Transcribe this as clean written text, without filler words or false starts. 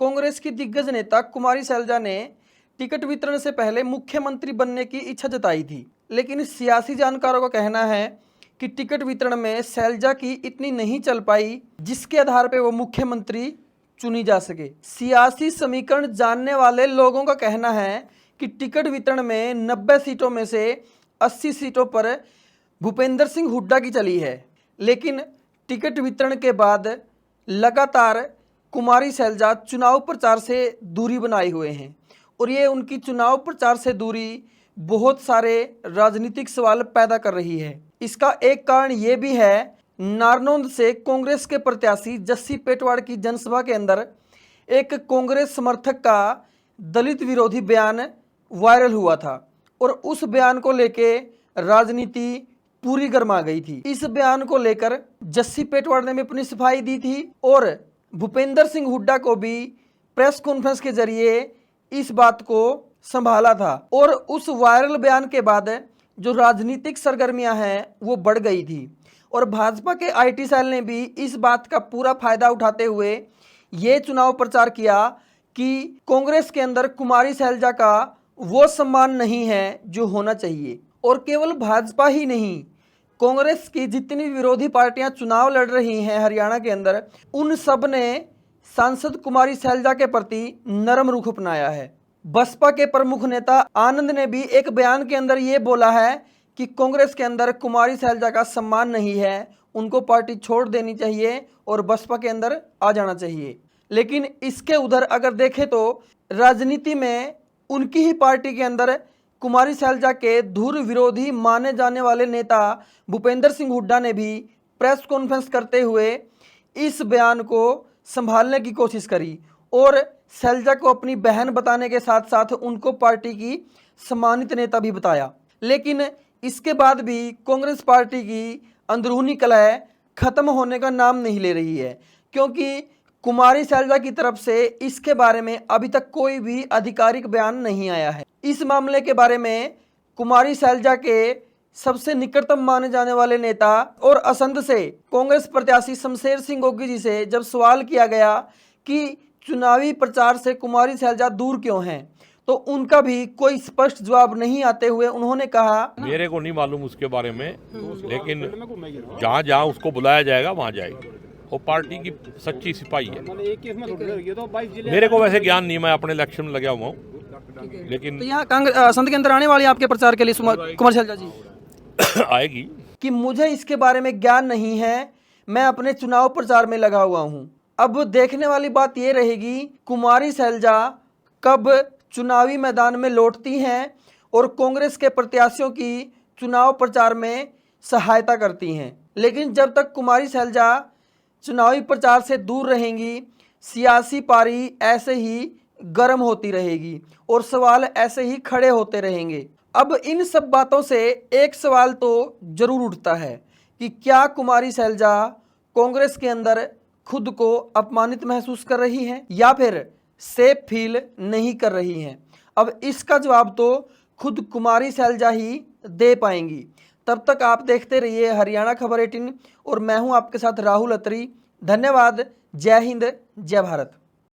कांग्रेस की दिग्गज नेता कुमारी शैलजा ने टिकट वितरण से पहले मुख्यमंत्री बनने की इच्छा जताई थी, लेकिन सियासी जानकारों का कहना है कि टिकट वितरण में शैलजा की इतनी नहीं चल पाई जिसके आधार पर वो मुख्यमंत्री चुनी जा सके। सियासी समीकरण जानने वाले लोगों का कहना है कि टिकट वितरण में 90 सीटों में से 80 सीटों पर भूपेंद्र सिंह हुड्डा की चली है, लेकिन टिकट वितरण के बाद लगातार कुमारी शैलजा चुनाव प्रचार से दूरी बनाए हुए हैं और ये उनकी चुनाव प्रचार से दूरी बहुत सारे राजनीतिक सवाल पैदा कर रही है। इसका एक कारण ये भी है, नारनौंद से कांग्रेस के प्रत्याशी जस्सी पेटवाड़ की जनसभा के अंदर एक कांग्रेस समर्थक का दलित विरोधी बयान वायरल हुआ था और उस बयान को लेके राजनीति पूरी गर्मा गई थी। इस बयान को लेकर जस्सी पेटवाड़ ने भी अपनी सफाई दी थी और भूपेंद्र सिंह हुड्डा को भी प्रेस कॉन्फ्रेंस के जरिए इस बात को संभाला था और उस वायरल बयान के बाद जो राजनीतिक सरगर्मियां हैं वो बढ़ गई थी और भाजपा के आईटी सेल ने भी इस बात का पूरा फायदा उठाते हुए ये चुनाव प्रचार किया कि कांग्रेस के अंदर कुमारी शैलजा का वो सम्मान नहीं है जो होना चाहिए। और केवल भाजपा ही नहीं, कांग्रेस की जितनी विरोधी पार्टियां चुनाव लड़ रही हैं हरियाणा के अंदर, उन सब ने सांसद कुमारी शैलजा के प्रति नरम रुख अपनाया है। बसपा के प्रमुख नेता आनंद ने भी एक बयान के अंदर ये बोला है कि कांग्रेस के अंदर कुमारी शैलजा का सम्मान नहीं है, उनको पार्टी छोड़ देनी चाहिए और बसपा के अंदर आ जाना चाहिए। लेकिन इसके उधर अगर देखें तो राजनीति में उनकी ही पार्टी के अंदर कुमारी शैलजा के धुर विरोधी माने जाने वाले नेता भूपेंद्र सिंह हुड्डा ने भी प्रेस कॉन्फ्रेंस करते हुए इस बयान को संभालने की कोशिश करी और शैलजा को अपनी बहन बताने के साथ साथ उनको पार्टी की सम्मानित नेता भी बताया। लेकिन इसके बाद भी कांग्रेस पार्टी की अंदरूनी कलह खत्म होने का नाम नहीं ले रही है, क्योंकि कुमारी शैलजा की तरफ से इसके बारे में अभी तक कोई भी आधिकारिक बयान नहीं आया है। इस मामले के बारे में कुमारी शैलजा के सबसे निकटतम माने जाने वाले नेता और असंध से कांग्रेस प्रत्याशी शमशेर सिंह गोगी जी से जब सवाल किया गया कि चुनावी प्रचार से कुमारी शैलजा दूर क्यों हैं, तो उनका भी कोई स्पष्ट जवाब नहीं आते हुए उन्होंने कहा, मेरे को नहीं मालूम उसके बारे में, लेकिन जहाँ जहाँ उसको बुलाया जाएगा वहाँ जाएगी। वो पार्टी की सच्ची सिपाही है। मेरे को वैसे ज्ञान नहीं, मैं अपने इलेक्शन में लगा हुआ हूँ। लेकिन तो यहाँ कांग्रेस संत के अंदर आने वाली आपके प्रचार के लिए कुमारी शैलजा जी आएगी कि मुझे इसके बारे में ज्ञान नहीं है, मैं अपने चुनाव प्रचार में लगा हुआ हूँ। अब देखने वाली बात ये रहेगी कुमारी शैलजा कब चुनावी मैदान में लौटती हैं और कांग्रेस के प्रत्याशियों की चुनाव प्रचार में सहायता करती हैं। लेकिन जब तक कुमारी शैलजा चुनावी प्रचार से दूर रहेंगी, सियासी पारी ऐसे ही गर्म होती रहेगी और सवाल ऐसे ही खड़े होते रहेंगे। अब इन सब बातों से एक सवाल तो जरूर उठता है कि क्या कुमारी शैलजा कांग्रेस के अंदर खुद को अपमानित महसूस कर रही हैं या फिर सेफ फील नहीं कर रही हैं। अब इसका जवाब तो खुद कुमारी शैलजा ही दे पाएंगी। तब तक आप देखते रहिए हरियाणा खबर 18 और मैं हूं आपके साथ राहुल अत्री। धन्यवाद। जय हिंद, जय भारत।